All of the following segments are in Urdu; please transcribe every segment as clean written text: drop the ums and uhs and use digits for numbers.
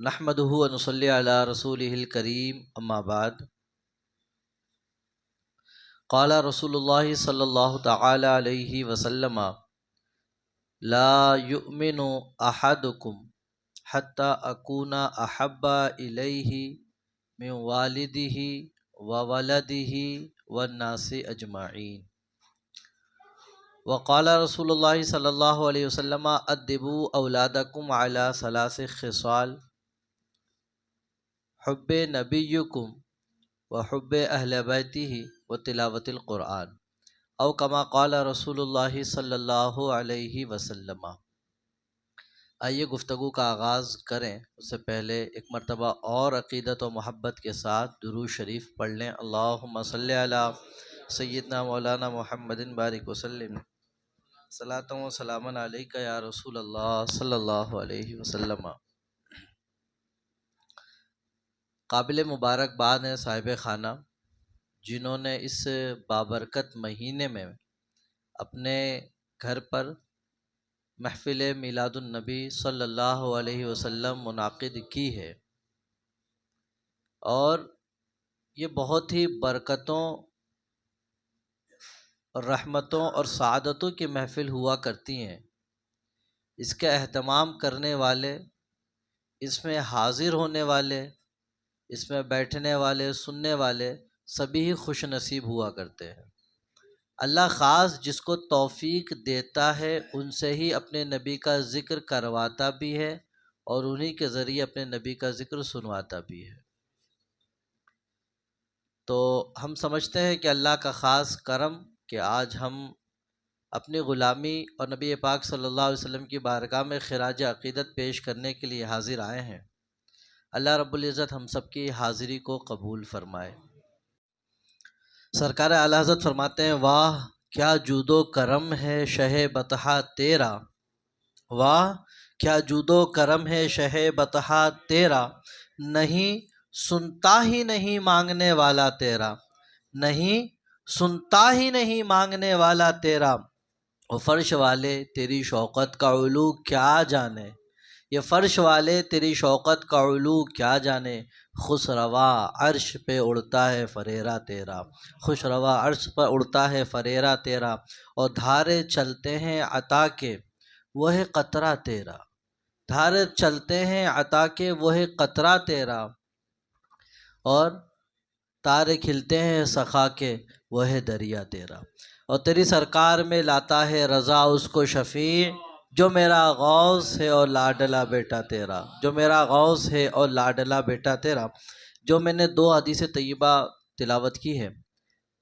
نحمدہ و نصلی علی رسولہ الکریم اما بعد قال رسول اللہ صلی اللہ تعالی علیہ وسلم لا یؤمن احدکم حتی اکون احب الیہ من والدہ وولدہ والناس اجمعین۔ وقال رسول اللہ صلی اللہ علیہ وسلم ادبوا اولادکم علی ثلاث خصال حب نبیکم وحب اہل بیتہ وتلاوت القرآن او کما قال رسول اللہ صلی اللہ علیہ وسلم۔ آئیے گفتگو کا آغاز کریں، اس سے پہلے ایک مرتبہ اور عقیدت و محبت کے ساتھ درود شریف پڑھ لیں۔ اللہم صلی علی سیدنا مولانا محمد بارک وسلم صلاۃ و سلام علیک یا رسول اللہ صلی اللہ علیہ وسلم۔ قابل مبارکباد ہیں صاحب خانہ جنہوں نے اس بابرکت مہینے میں اپنے گھر پر محفل میلاد النبی صلی اللہ علیہ وسلم منعقد کی ہے، اور یہ بہت ہی برکتوں اور رحمتوں اور سعادتوں کی محفل ہوا کرتی ہیں۔ اس کا اہتمام کرنے والے، اس میں حاضر ہونے والے، اس میں بیٹھنے والے، سننے والے سبھی ہی خوش نصیب ہوا کرتے ہیں۔ اللہ خاص جس کو توفیق دیتا ہے ان سے ہی اپنے نبی کا ذکر کرواتا بھی ہے اور انہی کے ذریعے اپنے نبی کا ذکر سنواتا بھی ہے۔ تو ہم سمجھتے ہیں کہ اللہ کا خاص کرم کہ آج ہم اپنی غلامی اور نبی پاک صلی اللہ علیہ وسلم کی بارگاہ میں خراج عقیدت پیش کرنے کے لیے حاضر آئے ہیں۔ اللہ رب العزت ہم سب کی حاضری کو قبول فرمائے۔ سرکار اعلی حضرت فرماتے ہیں، واہ کیا جود و کرم ہے شہ بطحہ تیرا، واہ کیا جود و کرم ہے شہ بطحہ تیرا، نہیں سنتا ہی نہیں مانگنے والا تیرا، نہیں سنتا ہی نہیں مانگنے والا تیرا، وہ فرش والے تیری شوقت کا علو کیا جانے، یہ فرش والے تیری شوقت کا علو کیا جانے، خوش روا عرش پہ اڑتا ہے فریرہ تیرا، خوش روا عرش پر اڑتا ہے فریرہ تیرا، اور دھارے چلتے ہیں عطا کے وہ ہے قطرہ تیرا، دھارے چلتے ہیں عطا کے وہ ہے قطرہ تیرا، اور تارے کھلتے ہیں سخا کے وہ ہے دریا تیرا، اور تیری سرکار میں لاتا ہے رضا اس کو شفیع جو میرا غوث ہے اور لاڈلا بیٹا تیرا، جو میرا غوث ہے اور لاڈلا بیٹا تیرا۔ جو میں نے دو حدیث طیبہ تلاوت کی ہے،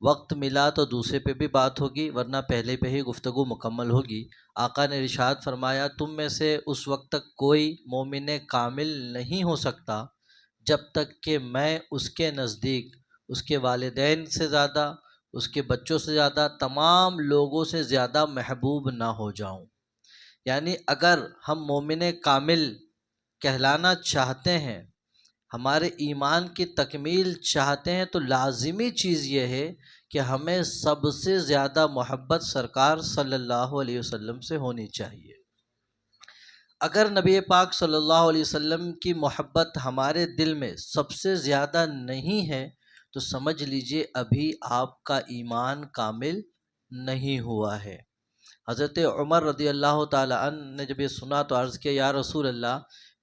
وقت ملا تو دوسرے پہ بھی بات ہوگی ورنہ پہلے پہ ہی گفتگو مکمل ہوگی۔ آقا نے ارشاد فرمایا، تم میں سے اس وقت تک کوئی مومن کامل نہیں ہو سکتا جب تک کہ میں اس کے نزدیک اس کے والدین سے زیادہ، اس کے بچوں سے زیادہ، تمام لوگوں سے زیادہ محبوب نہ ہو جاؤں۔ یعنی اگر ہم مومن کامل کہلانا چاہتے ہیں، ہمارے ایمان کی تکمیل چاہتے ہیں، تو لازمی چیز یہ ہے کہ ہمیں سب سے زیادہ محبت سرکار صلی اللہ علیہ وسلم سے ہونی چاہیے۔ اگر نبی پاک صلی اللہ علیہ وسلم کی محبت ہمارے دل میں سب سے زیادہ نہیں ہے تو سمجھ لیجئے ابھی آپ کا ایمان کامل نہیں ہوا ہے۔ حضرت عمر رضی اللہ تعالی عنہ نے جب یہ سنا تو عرض کیا، یا رسول اللہ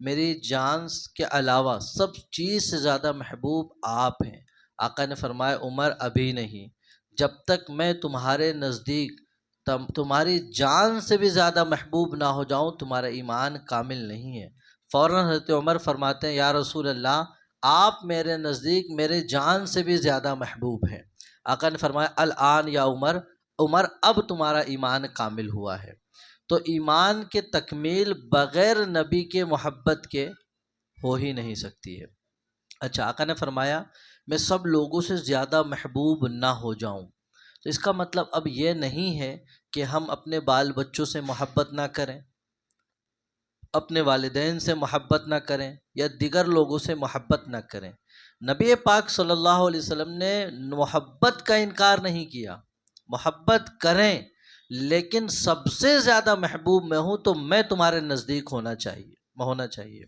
میری جان کے علاوہ سب چیز سے زیادہ محبوب آپ ہیں۔ آقا نے فرمایا، عمر ابھی نہیں، جب تک میں تمہارے نزدیک تمہاری جان سے بھی زیادہ محبوب نہ ہو جاؤں تمہارا ایمان کامل نہیں ہے۔ فوراً حضرت عمر فرماتے ہیں، یا رسول اللہ آپ میرے نزدیک میرے جان سے بھی زیادہ محبوب ہیں۔ آقا نے فرمایا، الآن یا عمر، عمر اب تمہارا ایمان کامل ہوا ہے۔ تو ایمان کے تکمیل بغیر نبی کے محبت کے ہو ہی نہیں سکتی ہے۔ اچھا، آقا نے فرمایا میں سب لوگوں سے زیادہ محبوب نہ ہو جاؤں، تو اس کا مطلب اب یہ نہیں ہے کہ ہم اپنے بال بچوں سے محبت نہ کریں، اپنے والدین سے محبت نہ کریں، یا دیگر لوگوں سے محبت نہ کریں۔ نبی پاک صلی اللہ علیہ وسلم نے محبت کا انکار نہیں کیا، محبت کریں، لیکن سب سے زیادہ محبوب میں ہوں تو میں تمہارے نزدیک ہونا چاہیے۔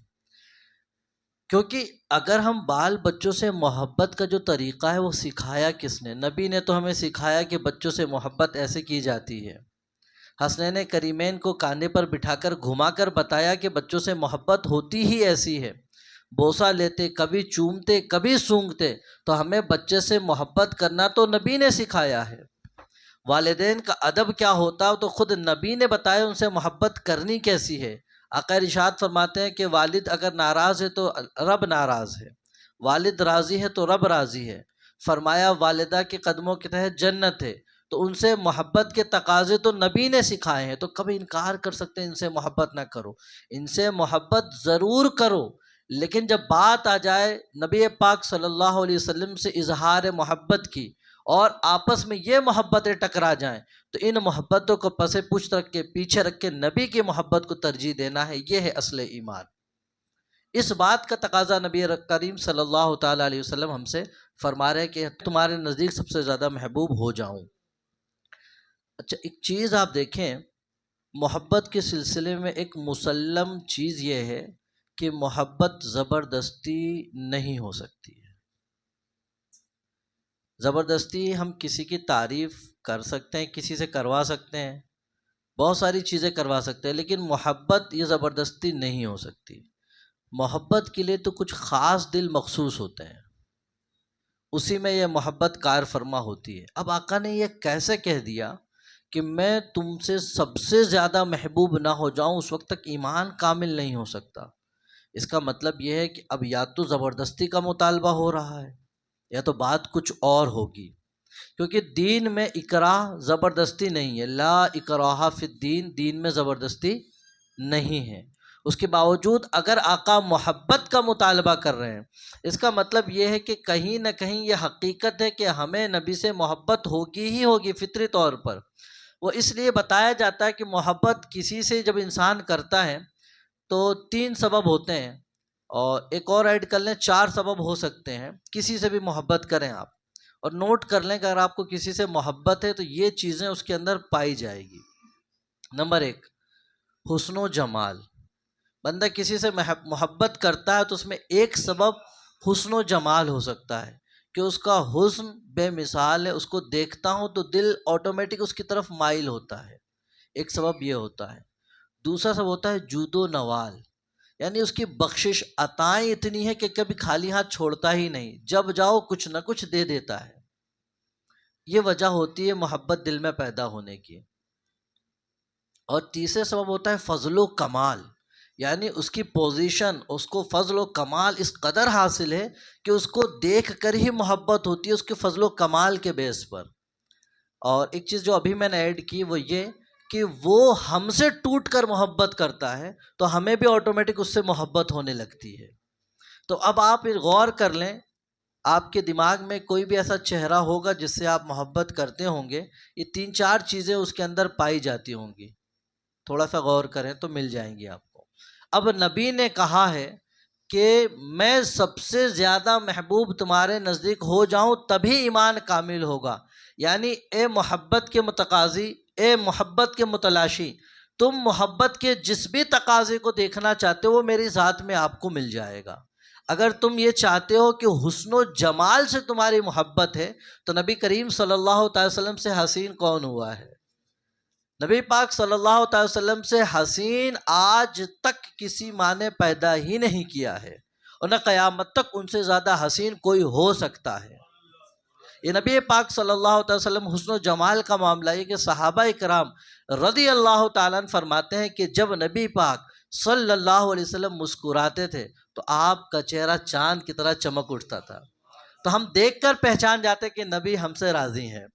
کیونکہ اگر ہم بال بچوں سے محبت کا جو طریقہ ہے وہ سکھایا کس نے؟ نبی نے تو ہمیں سکھایا کہ بچوں سے محبت ایسے کی جاتی ہے۔ حسنین کریمین کو کاندھے پر بٹھا کر گھما کر بتایا کہ بچوں سے محبت ہوتی ہی ایسی ہے، بوسہ لیتے، کبھی چومتے، کبھی سونگھتے۔ تو ہمیں بچے سے محبت کرنا تو نبی نے سکھایا ہے۔ والدین کا ادب کیا ہوتا ہے تو خود نبی نے بتایا ان سے محبت کرنی کیسی ہے۔ آقا ارشاد فرماتے ہیں کہ والد اگر ناراض ہے تو رب ناراض ہے، والد راضی ہے تو رب راضی ہے۔ فرمایا والدہ کے قدموں کے تحت جنت ہے۔ تو ان سے محبت کے تقاضے تو نبی نے سکھائے ہیں، تو کبھی انکار کر سکتے ہیں ان سے محبت نہ کرو؟ ان سے محبت ضرور کرو، لیکن جب بات آ جائے نبی پاک صلی اللہ علیہ وسلم سے اظہار محبت کی اور آپس میں یہ محبتیں ٹکرا جائیں تو ان محبتوں کو پس پشت رکھ کے، پیچھے رکھ کے نبی کی محبت کو ترجیح دینا ہے۔ یہ ہے اصل ایمان۔ اس بات کا تقاضا نبی کریم صلی اللہ تعالیٰ علیہ وسلم ہم سے فرما رہے ہیں کہ تمہارے نزدیک سب سے زیادہ محبوب ہو جاؤں۔ اچھا، ایک چیز آپ دیکھیں، محبت کے سلسلے میں ایک مسلم چیز یہ ہے کہ محبت زبردستی نہیں ہو سکتی ہے۔ زبردستی ہم کسی کی تعریف کر سکتے ہیں، کسی سے کروا سکتے ہیں، بہت ساری چیزیں کروا سکتے ہیں، لیکن محبت یہ زبردستی نہیں ہو سکتی۔ محبت کے لیے تو کچھ خاص دل مخصوص ہوتے ہیں، اسی میں یہ محبت کار فرما ہوتی ہے۔ اب آقا نے یہ کیسے کہہ دیا کہ میں تم سے سب سے زیادہ محبوب نہ ہو جاؤں؟ اس وقت تک ایمان کامل نہیں ہو سکتا۔ اس کا مطلب یہ ہے کہ اب یا تو زبردستی کا مطالبہ ہو رہا ہے یا تو بات کچھ اور ہوگی، کیونکہ دین میں اکراہ زبردستی نہیں ہے۔ لا اکراہ فی الدین، دین میں زبردستی نہیں ہے۔ اس کے باوجود اگر آقا محبت کا مطالبہ کر رہے ہیں، اس کا مطلب یہ ہے کہ کہیں نہ کہیں یہ حقیقت ہے کہ ہمیں نبی سے محبت ہوگی ہی ہوگی فطری طور پر۔ وہ اس لیے بتایا جاتا ہے کہ محبت کسی سے جب انسان کرتا ہے تو 3 سبب ہوتے ہیں، اور ایک اور ایڈ کر لیں 4 سبب ہو سکتے ہیں کسی سے بھی محبت کریں آپ، اور نوٹ کر لیں کہ اگر آپ کو کسی سے محبت ہے تو یہ چیزیں اس کے اندر پائی جائے گی۔ نمبر 1، حسن و جمال۔ بندہ کسی سے محبت کرتا ہے تو اس میں ایک سبب حسن و جمال ہو سکتا ہے کہ اس کا حسن بے مثال ہے، اس کو دیکھتا ہوں تو دل آٹومیٹک اس کی طرف مائل ہوتا ہے، ایک سبب یہ ہوتا ہے۔ دوسرا سبب ہوتا ہے جود و نوال، یعنی اس کی بخشش عطائیں اتنی ہے کہ کبھی خالی ہاتھ چھوڑتا ہی نہیں، جب جاؤ کچھ نہ کچھ دے دیتا ہے۔ یہ وجہ ہوتی ہے محبت دل میں پیدا ہونے کی۔ اور تیسرے سبب ہوتا ہے فضل و کمال، یعنی اس کی پوزیشن، اس کو فضل و کمال اس قدر حاصل ہے کہ اس کو دیکھ کر ہی محبت ہوتی ہے، اس کے فضل و کمال کے بیس پر۔ اور ایک چیز جو ابھی میں نے ایڈ کی وہ یہ کہ وہ ہم سے ٹوٹ کر محبت کرتا ہے تو ہمیں بھی آٹومیٹک اس سے محبت ہونے لگتی ہے۔ تو اب آپ غور کر لیں، آپ کے دماغ میں کوئی بھی ایسا چہرہ ہوگا جس سے آپ محبت کرتے ہوں گے، یہ 3-4 چیزیں اس کے اندر پائی جاتی ہوں گی، تھوڑا سا غور کریں تو مل جائیں گی آپ کو۔ اب نبی نے کہا ہے کہ میں سب سے زیادہ محبوب تمہارے نزدیک ہو جاؤں تبھی ایمان کامل ہوگا، یعنی اے محبت کے متقاضی، اے محبت کے متلاشی، تم محبت کے جس بھی تقاضے کو دیکھنا چاہتے ہو وہ میری ذات میں آپ کو مل جائے گا۔ اگر تم یہ چاہتے ہو کہ حسن و جمال سے تمہاری محبت ہے تو نبی کریم صلی اللہ تعالی وسلم سے حسین کون ہوا ہے؟ نبی پاک صلی اللہ تعالی وسلم سے حسین آج تک کسی ماں نے پیدا ہی نہیں کیا ہے، اور نہ قیامت تک ان سے زیادہ حسین کوئی ہو سکتا ہے۔ یہ نبی پاک صلی اللہ تعالی وسلم حسن و جمال کا معاملہ ہے کہ صحابہ اکرام رضی اللہ تعالیٰ عنہ فرماتے ہیں کہ جب نبی پاک صلی اللہ علیہ وسلم مسکراتے تھے تو آپ کا چہرہ چاند کی طرح چمک اٹھتا تھا، تو ہم دیکھ کر پہچان جاتے کہ نبی ہم سے راضی ہیں۔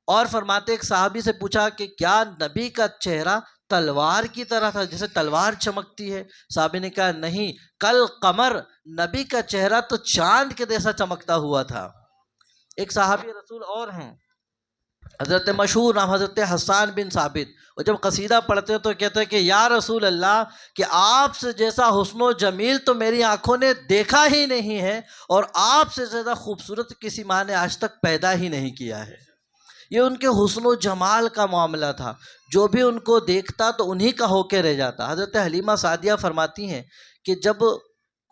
اور فرماتے ایک صحابی سے پوچھا کہ کیا نبی کا چہرہ تلوار کی طرح تھا، جیسے تلوار چمکتی ہے؟ صحابی نے کہا نہیں، کل قمر، نبی کا چہرہ تو چاند کے جیسا چمکتا ہوا تھا۔ ایک صحابی رسول اور ہیں، حضرت مشہور نام حضرت حسان بن ثابت، اور جب قصیدہ پڑھتے تو کہتے ہیں کہ یا رسول اللہ، کہ آپ سے جیسا حسن و جمیل تو میری آنکھوں نے دیکھا ہی نہیں ہے، اور آپ سے زیادہ خوبصورت کسی ماں نے آج تک پیدا ہی نہیں کیا ہے۔ یہ ان کے حسن و جمال کا معاملہ تھا، جو بھی ان کو دیکھتا تو انہی کا ہو کے رہ جاتا۔ حضرت حلیمہ سعدیہ فرماتی ہیں کہ جب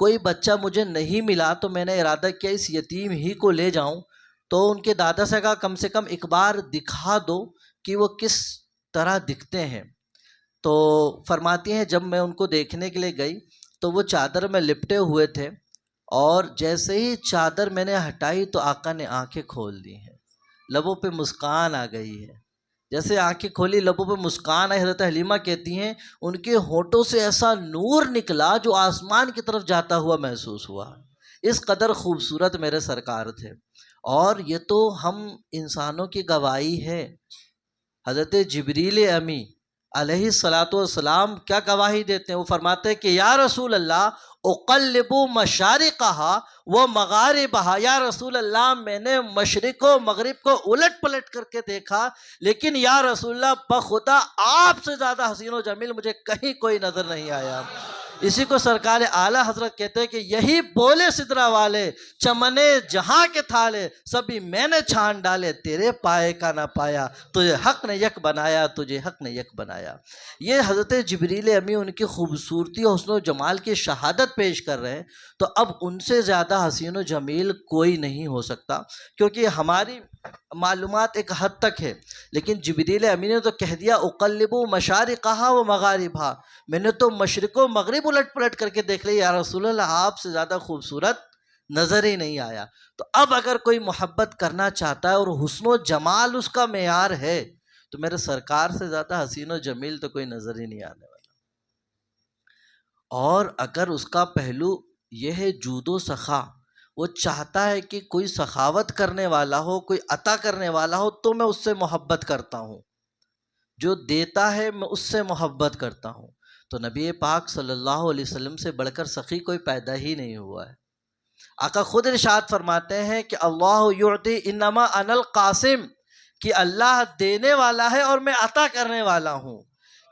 کوئی بچہ مجھے نہیں ملا تو میں نے ارادہ کیا اس یتیم ہی کو لے جاؤں. تو ان کے دادا سے کہا کم سے کم ایک بار دکھا دو کہ وہ کس طرح دکھتے ہیں. تو فرماتی ہیں جب میں ان کو دیکھنے کے لیے گئی تو وہ چادر میں لپٹے ہوئے تھے، اور جیسے ہی چادر میں نے ہٹائی تو آقا نے آنکھیں کھول دی ہیں، لبوں پہ مسکان آ گئی ہے. جیسے آنکھیں کھولی لبوں پہ مسکان آئی. حضرت حلیمہ کہتی ہیں ان کے ہونٹوں سے ایسا نور نکلا جو آسمان کی طرف جاتا ہوا محسوس ہوا. اس قدر خوبصورت میرے سرکار تھے. اور یہ تو ہم انسانوں کی گواہی ہے. حضرت جبریل امی علیہ الصلاۃ والسلام کیا گواہی دیتے ہیں؟ وہ فرماتے ہیں کہ یا رسول اللہ اقلب مشارقہا و مغاربہا، یا رسول اللہ میں نے مشرق و مغرب کو الٹ پلٹ کر کے دیکھا، لیکن یا رسول اللہ بخدا آپ سے زیادہ حسین و جمیل مجھے کہیں کوئی نظر نہیں آیا. اسی کو سرکار اعلیٰ حضرت کہتے ہیں کہ یہی بولے سدرا والے چمنے جہاں کے تھالے سبھی میں نے چھان ڈالے، تیرے پائے کا نہ پایا، تجھے حق نے یک بنایا، تجھے حق نے یک بنایا. یہ حضرت جبریل امی ان کی خوبصورتی اور حسن و جمال کی شہادت پیش کر رہے ہیں. تو اب ان سے زیادہ حسین و جمیل کوئی نہیں ہو سکتا، کیونکہ ہماری معلومات ایک حد تک ہے، لیکن جبریل امی نے تو کہہ دیا اقلب مشارقہا و مغاربہا، میں نے تو مشرق و مغرب الٹ پلٹ کر کے دیکھ لیا، یا رسول اللہ آپ سے زیادہ خوبصورت نظر ہی نہیں آیا. تو اب اگر کوئی محبت کرنا چاہتا ہے اور حسن و جمال اس کا معیار ہے تو میرے سرکار سے زیادہ حسین و جمیل تو کوئی نظر ہی نہیں آنے والا. اور اگر اس کا پہلو یہ ہے جود و سخا، وہ چاہتا ہے کہ کوئی سخاوت کرنے والا ہو، کوئی عطا کرنے والا ہو، تو میں اس سے محبت کرتا ہوں. جو دیتا ہے میں اس سے محبت کرتا ہوں. تو نبی پاک صلی اللہ علیہ وسلم سے بڑھ کر سخی کوئی پیدا ہی نہیں ہوا ہے. آقا خود ارشاد فرماتے ہیں کہ اللہ یعطی انما انا القاسم، کہ اللہ دینے والا ہے اور میں عطا کرنے والا ہوں.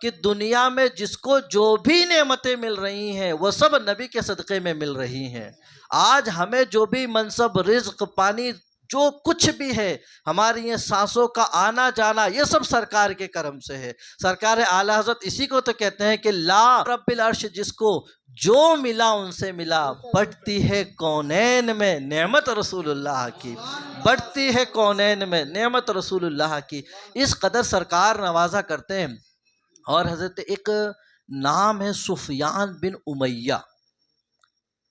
کہ دنیا میں جس کو جو بھی نعمتیں مل رہی ہیں وہ سب نبی کے صدقے میں مل رہی ہیں. آج ہمیں جو بھی منصب، رزق، پانی، جو کچھ بھی ہے، ہماری یہ سانسوں کا آنا جانا، یہ سب سرکار کے کرم سے ہے. سرکار اعلیٰ حضرت اسی کو تو کہتے ہیں کہ لا رب العرش، جس کو جو ملا ان سے ملا، بڑھتی ہے کونین میں نعمت رسول اللہ کی، بڑھتی ہے کونین میں نعمت رسول اللہ کی. اس قدر سرکار نوازا کرتے ہیں. اور حضرت ایک نام ہے سفیان بن امیہ،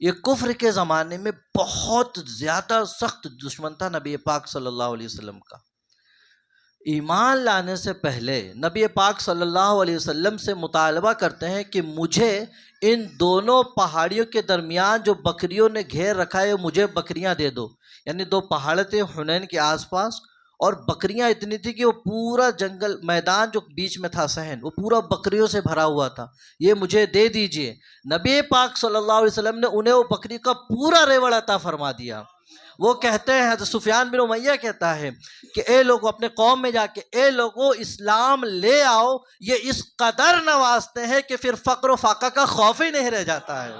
یہ کفر کے زمانے میں بہت زیادہ سخت دشمن تھا نبی پاک صلی اللہ علیہ وسلم کا. ایمان لانے سے پہلے نبی پاک صلی اللہ علیہ وسلم سے مطالبہ کرتے ہیں کہ مجھے ان دونوں پہاڑیوں کے درمیان جو بکریوں نے گھیر رکھا ہے مجھے بکریاں دے دو. یعنی دو پہاڑ تھے حنین کے آس پاس، اور بکریاں اتنی تھی کہ وہ پورا جنگل میدان جو بیچ میں تھا صحن، وہ پورا بکریوں سے بھرا ہوا تھا. یہ مجھے دے دیجئے. نبی پاک صلی اللہ علیہ وسلم نے انہیں وہ بکری کا پورا ریوڑ عطا فرما دیا. وہ کہتے ہیں، حضرت سفیان بن امیہ کہتا ہے کہ اے لوگوں، اپنے قوم میں جا کے اے لوگوں اسلام لے آؤ. یہ اس قدر نوازتے ہیں کہ پھر فقر و فاقہ کا خوف ہی نہیں رہ جاتا ہے.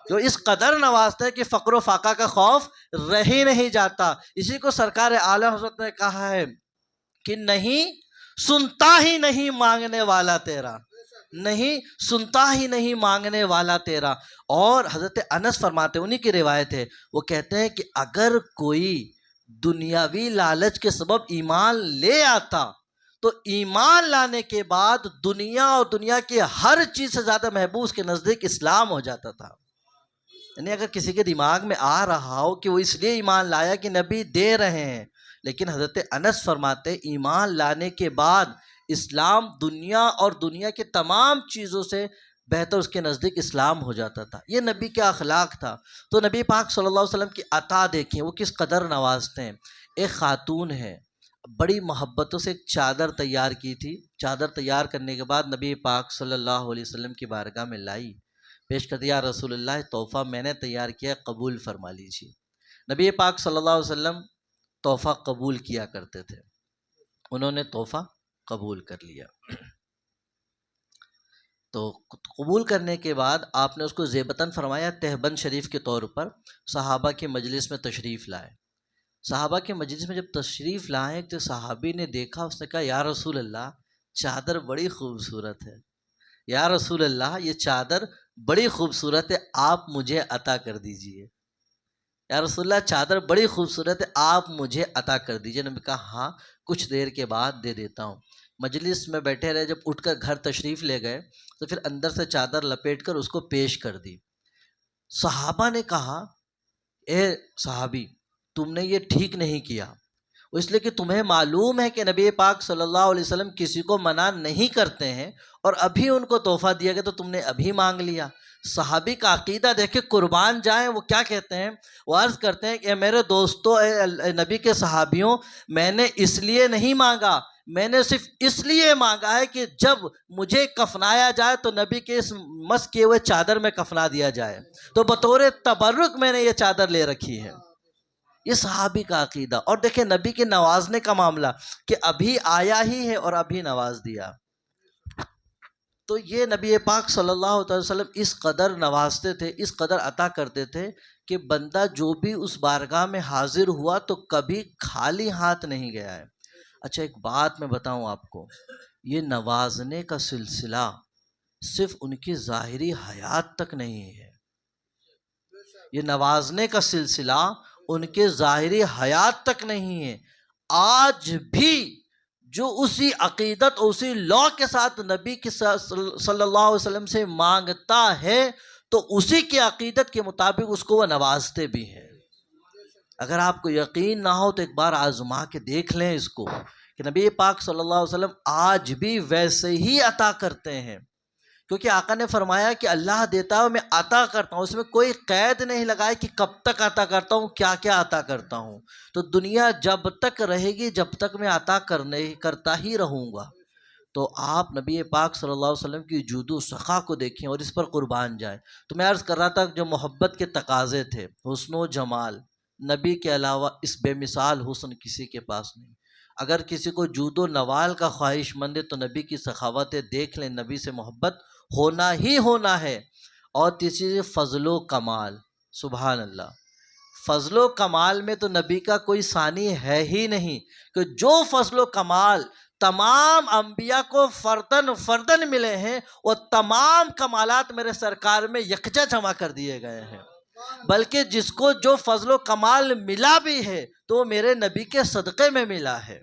جو اس قدر نوازتے ہیں کہ فقر و فاقہ کا خوف رہ ہی نہیں جاتا. اسی کو سرکار اعلیٰ حضرت نے کہا ہے کہ نہیں سنتا ہی نہیں مانگنے والا تیرا، نہیں سنتا ہی نہیں مانگنے والا تیرا. اور حضرت انس فرماتے ہیں، انہی کی روایت ہے، وہ کہتے ہیں کہ اگر کوئی دنیاوی لالچ کے سبب ایمان لے آتا تو ایمان لانے کے بعد دنیا اور دنیا کی ہر چیز سے زیادہ محبوب اس کے نزدیک اسلام ہو جاتا تھا. یعنی اگر کسی کے دماغ میں آ رہا ہو کہ وہ اس لیے ایمان لایا کہ نبی دے رہے ہیں، لیکن حضرت انس فرماتے ایمان لانے کے بعد اسلام دنیا اور دنیا کے تمام چیزوں سے بہتر اس کے نزدیک اسلام ہو جاتا تھا. یہ نبی کا اخلاق تھا. تو نبی پاک صلی اللہ علیہ وسلم کی عطا دیکھیں وہ کس قدر نوازتے ہیں. ایک خاتون ہے، بڑی محبتوں سے ایک چادر تیار کی تھی. چادر تیار کرنے کے بعد نبی پاک صلی اللہ علیہ وسلم کی بارگاہ میں لائی، پیش کر دیا، رسول اللہ تحفہ میں نے تیار کیا، قبول فرما لیجیے. نبی پاک صلی اللہ علیہ وسلم تحفہ قبول کیا کرتے تھے. انہوں نے تحفہ قبول کر لیا. تو قبول کرنے کے بعد آپ نے اس کو زیبتاً فرمایا، تہبند شریف کے طور پر صحابہ کے مجلس میں تشریف لائے. صحابہ کے مجلس میں جب تشریف لائے تو صحابی نے دیکھا، اس نے کہا یا رسول اللہ چادر بڑی خوبصورت ہے. یا رسول اللہ یہ چادر بڑی خوبصورت ہے، آپ مجھے عطا کر دیجئے۔ یا رسول اللہ چادر بڑی خوبصورت ہے، آپ مجھے عطا کر دیجئے۔ نبی کہا ہاں کچھ دیر کے بعد دے دیتا ہوں۔ مجلس میں بیٹھے رہے، جب اٹھ کر گھر تشریف لے گئے تو پھر اندر سے چادر لپیٹ کر اس کو پیش کر دی۔ صحابہ نے کہا اے صحابی تم نے یہ ٹھیک نہیں کیا، اس لیے کہ تمہیں معلوم ہے کہ نبی پاک صلی اللہ علیہ وسلم کسی کو منع نہیں کرتے ہیں، اور ابھی ان کو تحفہ دیا گیا تو تم نے ابھی مانگ لیا۔ صحابی کا عقیدہ دیکھے، قربان جائیں، وہ کیا کہتے ہیں، وہ عرض کرتے ہیں کہ میرے دوستو، اے نبی کے صحابیوں، میں نے اس لیے نہیں مانگا، میں نے صرف اس لیے مانگا ہے کہ جب مجھے کفنایا جائے تو نبی کے اس مس کیے ہوئے چادر میں کفنا دیا جائے، تو بطور تبرک میں نے یہ چادر لے رکھی ہے۔ یہ صحابی کا عقیدہ۔ اور دیکھیں نبی کے نوازنے کا معاملہ کہ ابھی آیا ہی ہے اور ابھی نواز دیا۔ تو یہ نبی پاک صلی اللہ علیہ وسلم اس قدر نوازتے تھے، اس قدر عطا کرتے تھے کہ بندہ جو بھی اس بارگاہ میں حاضر ہوا تو کبھی خالی ہاتھ نہیں گیا ہے۔ اچھا ایک بات میں بتاؤں آپ کو، یہ نوازنے کا سلسلہ صرف ان کی ظاہری حیات تک نہیں ہے، یہ نوازنے کا سلسلہ ان کے ظاہری حیات تک نہیں ہے۔ آج بھی جو اسی عقیدت اور اسی لو کے ساتھ نبی کی صلی اللہ علیہ وسلم سے مانگتا ہے تو اسی کی عقیدت کے مطابق اس کو وہ نوازتے بھی ہیں۔ اگر آپ کو یقین نہ ہو تو ایک بار آزما کے دیکھ لیں اس کو کہ نبی پاک صلی اللہ علیہ وسلم آج بھی ویسے ہی عطا کرتے ہیں، کیونکہ آقا نے فرمایا کہ اللہ دیتا ہے میں عطا کرتا ہوں، اس میں کوئی قید نہیں لگائے کہ کب تک عطا کرتا ہوں، کیا کیا عطا کرتا ہوں۔ تو دنیا جب تک رہے گی جب تک میں عطا کرتا ہی رہوں گا۔ تو آپ نبی پاک صلی اللہ علیہ وسلم کی جود و سخا کو دیکھیں اور اس پر قربان جائیں۔ تو میں عرض کر رہا تھا جو محبت کے تقاضے تھے، حسن و جمال، نبی کے علاوہ اس بے مثال حسن کسی کے پاس نہیں۔ اگر کسی کو جود و نوال کا خواہش مند ہے تو نبی کی سخاوتیں دیکھ لیں، نبی سے محبت ہونا ہی ہونا ہے۔ اور تیسری فضل و کمال، سبحان اللہ، فضل و کمال میں تو نبی کا کوئی ثانی ہے ہی نہیں، کہ جو فضل و کمال تمام انبیاء کو فردن فردن ملے ہیں وہ تمام کمالات میرے سرکار میں یکجا جمع کر دیے گئے ہیں۔ بلکہ جس کو جو فضل و کمال ملا بھی ہے تو وہ میرے نبی کے صدقے میں ملا ہے۔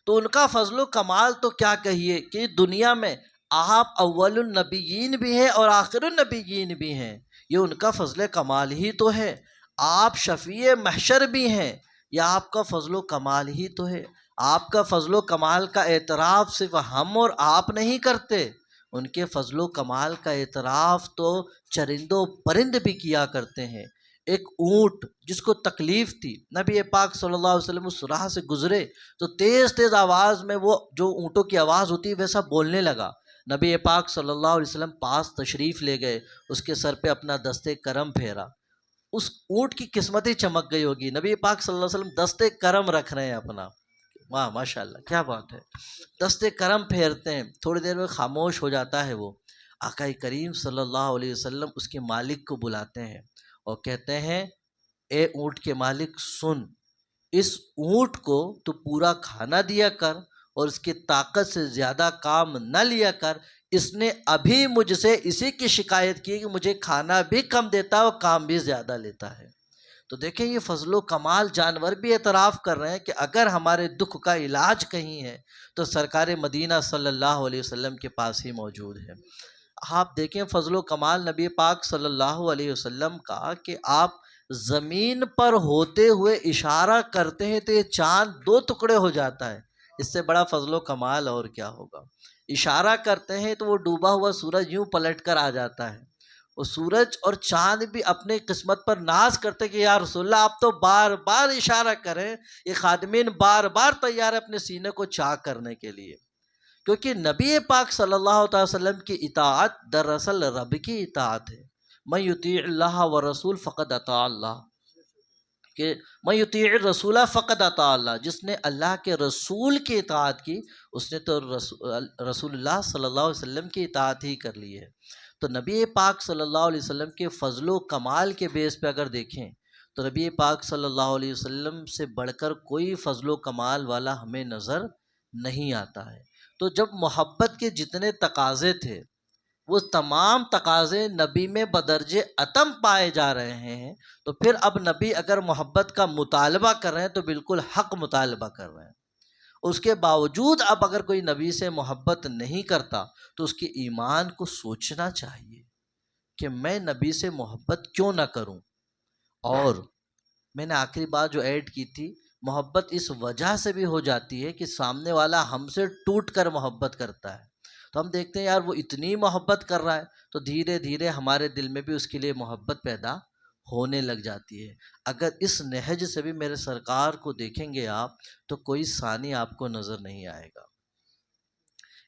تو ان کا فضل و کمال تو کیا کہیے کہ دنیا میں آپ اول النبیین بھی ہیں اور آخر النبیین بھی ہیں، یہ ان کا فضل کمال ہی تو ہے۔ آپ شفیع محشر بھی ہیں، یہ آپ کا فضل و کمال ہی تو ہے۔ آپ کا فضل و کمال کا اعتراف صرف ہم اور آپ نہیں کرتے، ان کے فضل و کمال کا اعتراف تو چرند و پرند بھی کیا کرتے ہیں۔ ایک اونٹ جس کو تکلیف تھی، نبی پاک صلی اللہ علیہ وسلم اس راہ سے گزرے تو تیز تیز آواز میں، وہ جو اونٹوں کی آواز ہوتی ہے ویسا بولنے لگا۔ نبی پاک صلی اللہ علیہ وسلم پاس تشریف لے گئے، اس کے سر پہ اپنا دست کرم پھیرا، اس اونٹ کی قسمت ہی چمک گئی ہوگی۔ نبی پاک صلی اللہ علیہ وسلم دست کرم رکھ رہے ہیں اپنا، واہ ماشاء اللہ کیا بات ہے، دست کرم پھیرتے ہیں، تھوڑی دیر میں خاموش ہو جاتا ہے وہ۔ آقا کریم صلی اللہ علیہ وسلم اس کے مالک کو بلاتے ہیں اور کہتے ہیں اے اونٹ کے مالک سن، اس اونٹ کو تو پورا کھانا دیا کر اور اس کی طاقت سے زیادہ کام نہ لیا کر، اس نے ابھی مجھ سے اسی کی شکایت کی کہ مجھے کھانا بھی کم دیتا ہے اور کام بھی زیادہ لیتا ہے۔ تو دیکھیں یہ فضل و کمال جانور بھی اعتراف کر رہے ہیں کہ اگر ہمارے دکھ کا علاج کہیں ہے تو سرکار مدینہ صلی اللہ علیہ وسلم کے پاس ہی موجود ہے۔ آپ دیکھیں فضل و کمال نبی پاک صلی اللہ علیہ وسلم کا کہ آپ زمین پر ہوتے ہوئے اشارہ کرتے ہیں تو یہ چاند دو ٹکڑے ہو جاتا ہے، اس سے بڑا فضل و کمال اور کیا ہوگا۔ اشارہ کرتے ہیں تو وہ ڈوبا ہوا سورج یوں پلٹ کر آ جاتا ہے، وہ سورج اور چاند بھی اپنے قسمت پر ناز کرتے کہ یا رسول اللہ آپ تو بار بار اشارہ کریں، یہ خادمین بار بار تیار ہے اپنے سینے کو چاک کرنے کے لیے، کیونکہ نبی پاک صلی اللہ علیہ وسلم کی اطاعت دراصل رب کی اطاعت ہے۔ من یطیع اللہ ورسول فقد اطاع اللہ، کہ من یطیع الرسول فقد اطاع اللہ، جس نے اللہ کے رسول کی اطاعت کی اس نے تو رسول اللہ صلی اللہ علیہ وسلم کی اطاعت ہی کر لی ہے۔ تو نبی پاک صلی اللہ علیہ وسلم کے فضل و کمال کے بیس پہ اگر دیکھیں تو نبی پاک صلی اللہ علیہ وسلم سے بڑھ کر کوئی فضل و کمال والا ہمیں نظر نہیں آتا ہے۔ تو جب محبت کے جتنے تقاضے تھے وہ تمام تقاضے نبی میں بدرج اتم پائے جا رہے ہیں، تو پھر اب نبی اگر محبت کا مطالبہ کر رہے ہیں تو بالکل حق مطالبہ کر رہے ہیں۔ اس کے باوجود اب اگر کوئی نبی سے محبت نہیں کرتا تو اس کے ایمان کو سوچنا چاہیے کہ میں نبی سے محبت کیوں نہ کروں۔ اور میں نے آخری بات جو ایڈ کی تھی، محبت اس وجہ سے بھی ہو جاتی ہے کہ سامنے والا ہم سے ٹوٹ کر محبت کرتا ہے، تو ہم دیکھتے ہیں یار وہ اتنی محبت کر رہا ہے، تو دھیرے دھیرے ہمارے دل میں بھی اس کے لیے محبت پیدا ہونے لگ جاتی ہے۔ اگر اس نہج سے بھی میرے سرکار کو دیکھیں گے آپ تو کوئی ثانی آپ کو نظر نہیں آئے گا۔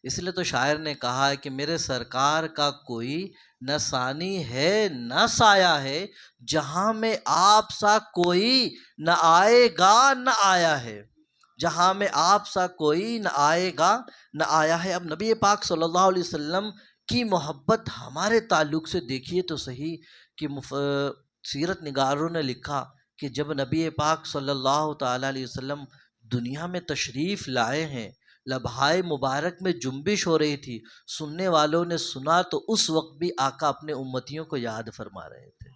اس لیے تو شاعر نے کہا ہے کہ میرے سرکار کا کوئی نہ ثانی ہے نہ سایہ ہے، جہاں میں آپ سا کوئی نہ آئے گا نہ آیا ہے، جہاں میں آپ سا کوئی نہ آئے گا نہ آیا ہے۔ اب نبی پاک صلی اللہ علیہ وسلم کی محبت ہمارے تعلق سے دیکھیے تو صحیح کہ سیرت نگاروں نے لکھا کہ جب نبی پاک صلی اللہ تعالیٰ علیہ وسلم دنیا میں تشریف لائے ہیں، لبہائے مبارک میں جنبش ہو رہی تھی، سننے والوں نے سنا تو اس وقت بھی آقا اپنے امتیوں کو یاد فرما رہے تھے،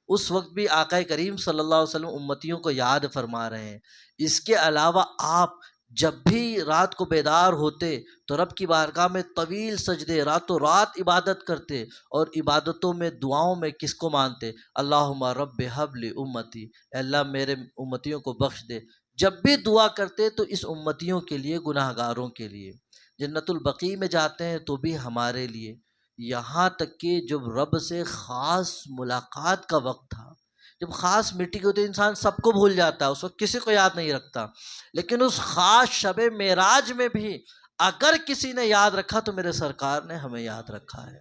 اس وقت بھی آقا کریم صلی اللہ علیہ وسلم امتیوں کو یاد فرما رہے ہیں۔ اس کے علاوہ آپ جب بھی رات کو بیدار ہوتے تو رب کی بارگاہ میں طویل سجدے، راتوں رات عبادت کرتے، اور عبادتوں میں دعاؤں میں کس کو مانتے؟ اللہم رب حب لی امتی، اے اللہ میرے امتیوں کو بخش دے۔ جب بھی دعا کرتے تو اس امتیوں کے لیے، گناہ گاروں کے لیے۔ جنت البقیع میں جاتے ہیں تو بھی ہمارے لیے، یہاں تک کہ جب رب سے خاص ملاقات کا وقت تھا، جب خاص میٹنگ ہوتی ہے انسان سب کو بھول جاتا ہے، اس وقت کسی کو یاد نہیں رکھتا، لیکن اس خاص شب معراج میں بھی اگر کسی نے یاد رکھا تو میرے سرکار نے ہمیں یاد رکھا ہے۔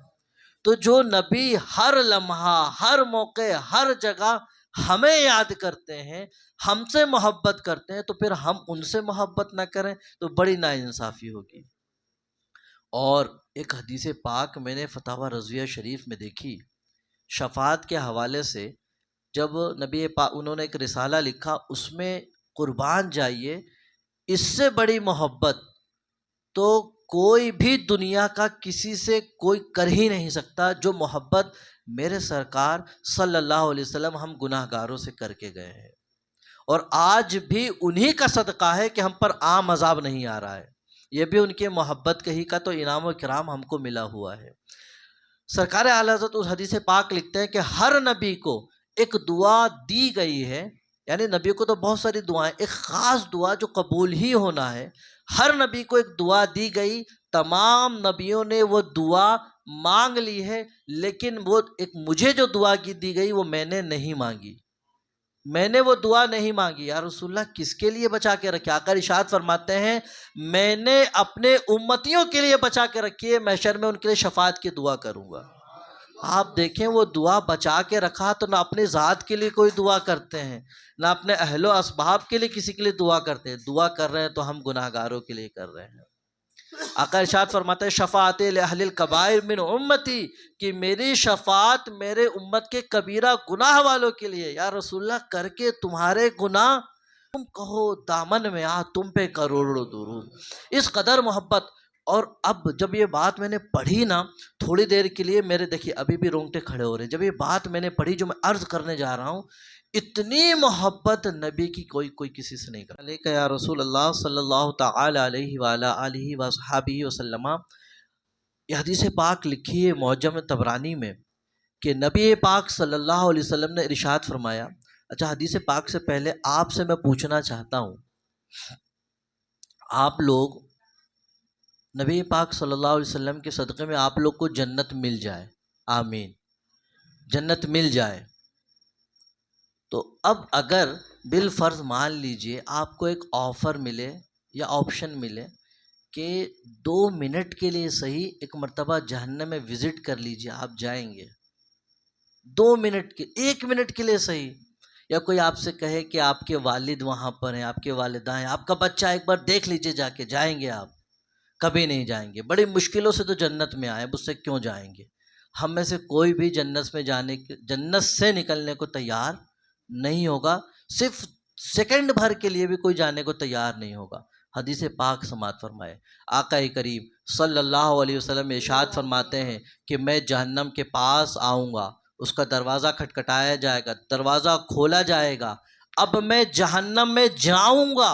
تو جو نبی ہر لمحہ، ہر موقع، ہر جگہ ہمیں یاد کرتے ہیں، ہم سے محبت کرتے ہیں، تو پھر ہم ان سے محبت نہ کریں تو بڑی ناانصافی ہوگی۔ اور ایک حدیث پاک میں نے فتاوی رضویہ شریف میں دیکھی، شفاعت کے حوالے سے، جب نبی پاک انہوں نے ایک رسالہ لکھا، اس میں قربان جائیے اس سے بڑی محبت تو کوئی بھی دنیا کا کسی سے کوئی کر ہی نہیں سکتا، جو محبت میرے سرکار صلی اللہ علیہ وسلم ہم گناہ گاروں سے کر کے گئے ہیں۔ اور آج بھی انہی کا صدقہ ہے کہ ہم پر عام عذاب نہیں آ رہا ہے، یہ بھی ان کے محبت کہی کا تو انعام و کرام ہم کو ملا ہوا ہے۔ سرکار اعلی حضرت اس حدیث پاک لکھتے ہیں کہ ہر نبی کو ایک دعا دی گئی ہے، یعنی نبی کو تو بہت ساری دعائیں، ایک خاص دعا جو قبول ہی ہونا ہے، ہر نبی کو ایک دعا دی گئی، تمام نبیوں نے وہ دعا مانگ لی ہے، لیکن وہ ایک مجھے جو دعا کی دی گئی وہ میں نے نہیں مانگی، میں نے وہ دعا نہیں مانگی۔ یا رسول اللہ کس کے لیے بچا کے رکھے؟ آقا ارشاد فرماتے ہیں میں نے اپنے امتیوں کے لیے بچا کے رکھی ہے، محشر میں ان کے لیے شفاعت کی دعا کروں گا۔ آپ دیکھیں وہ دعا بچا کے رکھا تو نہ اپنی ذات کے لیے کوئی دعا کرتے ہیں، نہ اپنے اہل و اسباب کے لیے کسی کے لیے دعا کرتے ہیں، دعا کر رہے ہیں تو ہم گناہ گاروں کے لیے کر رہے ہیں۔ آقا ارشاد فرماتے ہیں شفاعت لأہل الکبائر من امتی، کہ میری شفاعت میرے امت کے کبیرہ گناہ والوں کے لیے۔ یا رسول اللہ کر کے تمہارے گناہ تم کہو دامن میں آ تم پہ کروڑوں درود، اس قدر محبت۔ اور اب جب یہ بات میں نے پڑھی نا تھوڑی دیر کے لیے میرے دیکھیے ابھی بھی رونگٹے کھڑے ہو رہے ہیں، جب یہ بات میں نے پڑھی جو میں عرض کرنے جا رہا ہوں، اتنی محبت نبی کی کوئی کسی سے نہیں کرتا۔ علیکہ یا رسول اللہ صلی اللہ تعالی علیہ وآلہ آلہ وصحبہ وسلم۔ یہ حدیث پاک لکھی ہے معجم طبرانی میں کہ نبی پاک صلی اللہ علیہ وسلم نے ارشاد فرمایا۔ اچھا حدیث پاک سے پہلے آپ سے میں پوچھنا چاہتا ہوں، آپ لوگ نبی پاک صلی اللہ علیہ وسلم کے صدقے میں آپ لوگ کو جنت مل جائے، آمین، جنت مل جائے، تو اب اگر بالفرض مان لیجئے آپ کو ایک آفر ملے یا آپشن ملے کہ 2 منٹ کے لیے صحیح ایک مرتبہ جہنم میں وزٹ کر لیجئے، آپ جائیں گے 2 منٹ کے، 1 منٹ کے لیے صحیح، یا کوئی آپ سے کہے کہ آپ کے والد وہاں پر ہیں، آپ کے والدہ ہیں، آپ کا بچہ ایک بار دیکھ لیجئے جا کے، جائیں گے آپ؟ کبھی نہیں جائیں گے، بڑی مشکلوں سے تو جنت میں آئے، اس سے کیوں جائیں گے؟ ہم میں سے کوئی بھی جنت سے نکلنے کو تیار نہیں ہوگا، صرف سیکنڈ بھر کے لیے بھی کوئی جانے کو تیار نہیں ہوگا۔ حدیث پاک سماعت فرمائے، آقا کریم صلی اللہ علیہ وسلم ارشاد فرماتے ہیں کہ میں جہنم کے پاس آؤں گا، اس کا دروازہ کھٹکھٹایا جائے گا، دروازہ کھولا جائے گا، اب میں جہنم میں جاؤں گا،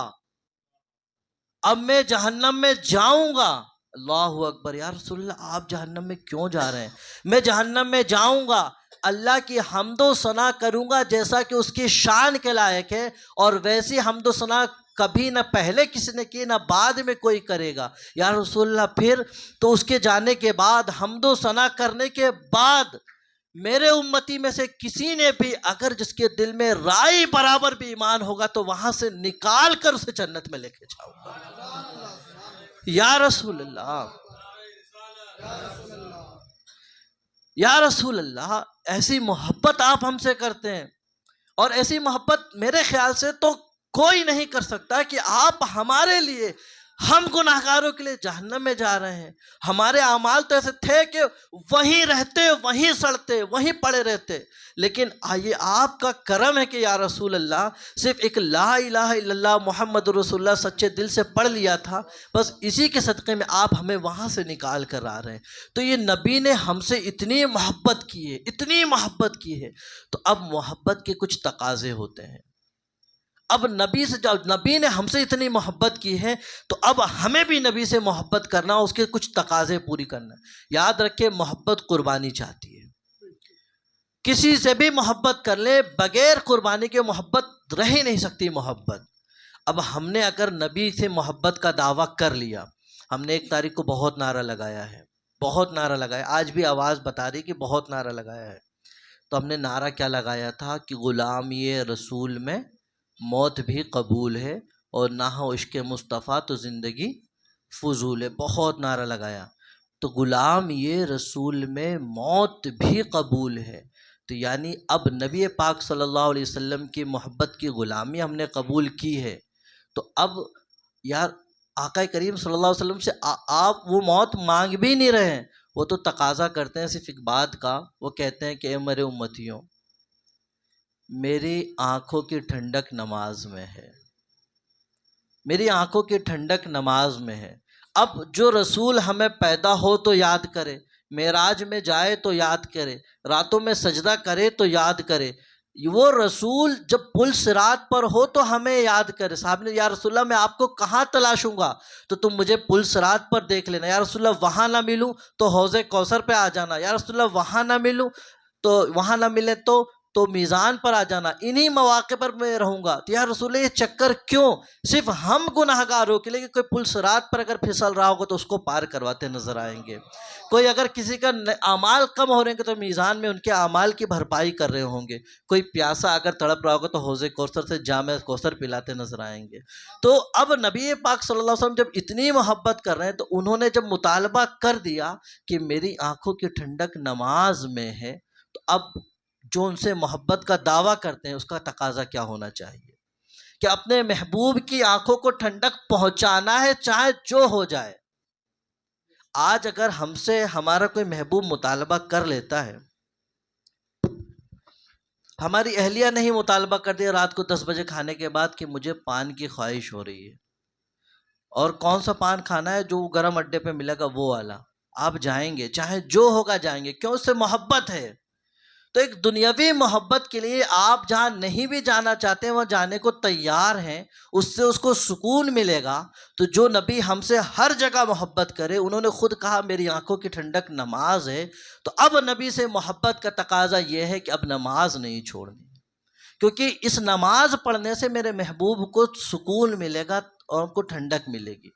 اب میں جہنم میں جاؤں گا۔ اللہ اکبر، یا رسول اللہ آپ جہنم میں کیوں جا رہے ہیں؟ میں جہنم میں جاؤں گا، اللہ کی حمد و ثنا کروں گا جیسا کہ اس کی شان کے لائق ہے، اور ویسی حمد و ثنا کبھی نہ پہلے کسی نے کی نہ بعد میں کوئی کرے گا۔ یا رسول اللہ پھر؟ تو اس کے جانے کے بعد، حمد و ثنا کرنے کے بعد، میرے امتی میں سے کسی نے بھی اگر جس کے دل میں رائی برابر بھی ایمان ہوگا تو وہاں سے نکال کر اسے جنت میں لے کے جاؤں گا۔ یا رسول اللہ، یا رسول اللہ، ایسی محبت آپ ہم سے کرتے ہیں، اور ایسی محبت میرے خیال سے تو کوئی نہیں کر سکتا کہ آپ ہمارے لیے، ہم گناہگاروں کے لیے جہنم میں جا رہے ہیں۔ ہمارے اعمال تو ایسے تھے کہ وہیں رہتے، وہیں سڑتے، وہیں پڑے رہتے، لیکن یہ آپ کا کرم ہے کہ یا رسول اللہ صرف ایک لا الہ الا اللہ محمد رسول اللہ سچے دل سے پڑھ لیا تھا، بس اسی کے صدقے میں آپ ہمیں وہاں سے نکال کر آ رہے ہیں۔ تو یہ نبی نے ہم سے اتنی محبت کی ہے، اتنی محبت کی ہے، تو اب محبت کے کچھ تقاضے ہوتے ہیں۔ اب نبی سے، جب نبی نے ہم سے اتنی محبت کی ہے تو اب ہمیں بھی نبی سے محبت کرنا، اس کے کچھ تقاضے پوری کرنا۔ یاد رکھیں، محبت قربانی چاہتی ہے۔ کسی سے بھی محبت کر لیں، بغیر قربانی کے محبت رہ ہی نہیں سکتی محبت۔ اب ہم نے اگر نبی سے محبت کا دعویٰ کر لیا، ہم نے 1 تاریخ کو بہت نعرہ لگایا ہے، بہت نعرہ لگایا، آج بھی آواز بتا رہی کہ بہت نعرہ لگایا ہے۔ تو ہم نے نعرہ کیا لگایا تھا کہ غلامی رسول میں موت بھی قبول ہے، اور نہ ہو عشق مصطفیٰ تو زندگی فضول ہے۔ بہت نعرہ لگایا۔ تو غلام یہ رسول میں موت بھی قبول ہے، تو یعنی اب نبی پاک صلی اللہ علیہ وسلم کی محبت کی غلامی ہم نے قبول کی ہے، تو اب یار آقا کریم صلی اللہ علیہ وسلم سے آپ وہ موت مانگ بھی نہیں رہے ہیں، وہ تو تقاضا کرتے ہیں صرف ایک بات کا، وہ کہتے ہیں کہ اے میرے امتیوں، میری آنکھوں کی ٹھنڈک نماز میں ہے، میری آنکھوں کی ٹھنڈک نماز میں ہے۔ اب جو رسول ہمیں پیدا ہو تو یاد کرے، معراج میں جائے تو یاد کرے، راتوں میں سجدہ کرے تو یاد کرے، وہ رسول جب پل صراط پر ہو تو ہمیں یاد کرے۔ صاحب نے یا رسول اللہ میں آپ کو کہاں تلاشوں گا؟ تو تم مجھے پل صراط پر دیکھ لینا۔ یا رسول اللہ وہاں نہ ملوں تو حوض کوثر پہ آ جانا۔ یا رسول اللہ وہاں نہ ملوں تو، وہاں نہ ملے تو میزان پر آ جانا، انہی مواقع پر میں رہوں گا۔ تو یا رسول اللہ یہ چکر کیوں؟ صرف ہم گناہگاروں کے لیے کہ کوئی پل صراط پر اگر پھسل رہا ہوگا تو اس کو پار کرواتے نظر آئیں گے، کوئی اگر کسی کا اعمال کم ہو رہے ہیں تو میزان میں ان کے اعمال کی بھرپائی کر رہے ہوں گے، کوئی پیاسا اگر تڑپ رہا ہوگا تو حوض کوثر سے جام کوثر پلاتے نظر آئیں گے۔ تو اب نبی پاک صلی اللہ علیہ وسلم جب اتنی محبت کر رہے ہیں تو انہوں نے جب مطالبہ کر دیا کہ میری آنکھوں کی ٹھنڈک نماز میں ہے، تو اب جو ان سے محبت کا دعویٰ کرتے ہیں اس کا تقاضا کیا ہونا چاہیے کہ اپنے محبوب کی آنکھوں کو ٹھنڈک پہنچانا ہے چاہے جو ہو جائے۔ آج اگر ہم سے ہمارا کوئی محبوب مطالبہ کر لیتا ہے، ہماری اہلیہ نہیں مطالبہ کر دیا رات کو 10 بجے کھانے کے بعد کہ مجھے پان کی خواہش ہو رہی ہے، اور کون سا پان کھانا ہے؟ جو گرم اڈے پہ ملے گا وہ والا، آپ جائیں گے چاہے جو ہوگا جائیں گے، کیوں؟ اس سے محبت ہے۔ تو ایک دنیاوی محبت کے لیے آپ جہاں نہیں بھی جانا چاہتے ہیں وہاں جانے کو تیار ہیں، اس سے اس کو سکون ملے گا۔ تو جو نبی ہم سے ہر جگہ محبت کرے، انہوں نے خود کہا میری آنکھوں کی ٹھنڈک نماز ہے، تو اب نبی سے محبت کا تقاضا یہ ہے کہ اب نماز نہیں چھوڑنی، کیونکہ اس نماز پڑھنے سے میرے محبوب کو سکون ملے گا اور ان کو ٹھنڈک ملے گی۔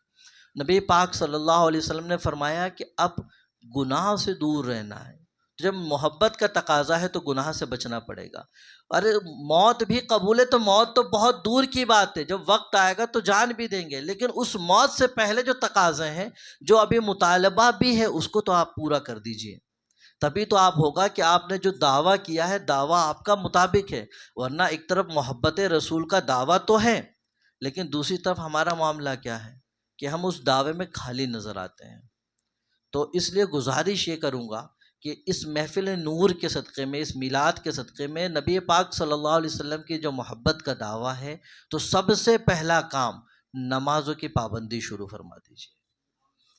نبی پاک صلی اللہ علیہ وسلم نے فرمایا کہ اب گناہ سے دور رہنا ہے، جب محبت کا تقاضا ہے تو گناہ سے بچنا پڑے گا۔ ارے موت بھی قبول ہے تو موت تو بہت دور کی بات ہے، جب وقت آئے گا تو جان بھی دیں گے، لیکن اس موت سے پہلے جو تقاضے ہیں، جو ابھی مطالبہ بھی ہے، اس کو تو آپ پورا کر دیجئے، تبھی تو آپ ہوگا کہ آپ نے جو دعویٰ کیا ہے دعویٰ آپ کا مطابق ہے۔ ورنہ ایک طرف محبت رسول کا دعویٰ تو ہے، لیکن دوسری طرف ہمارا معاملہ کیا ہے کہ ہم اس دعوے میں خالی نظر آتے ہیں۔ تو اس لیے گزارش یہ کروں گا کہ اس محفل نور کے صدقے میں، اس میلاد کے صدقے میں نبی پاک صلی اللہ علیہ وسلم کی جو محبت کا دعویٰ ہے، تو سب سے پہلا کام نمازوں کی پابندی شروع فرما دیجیے،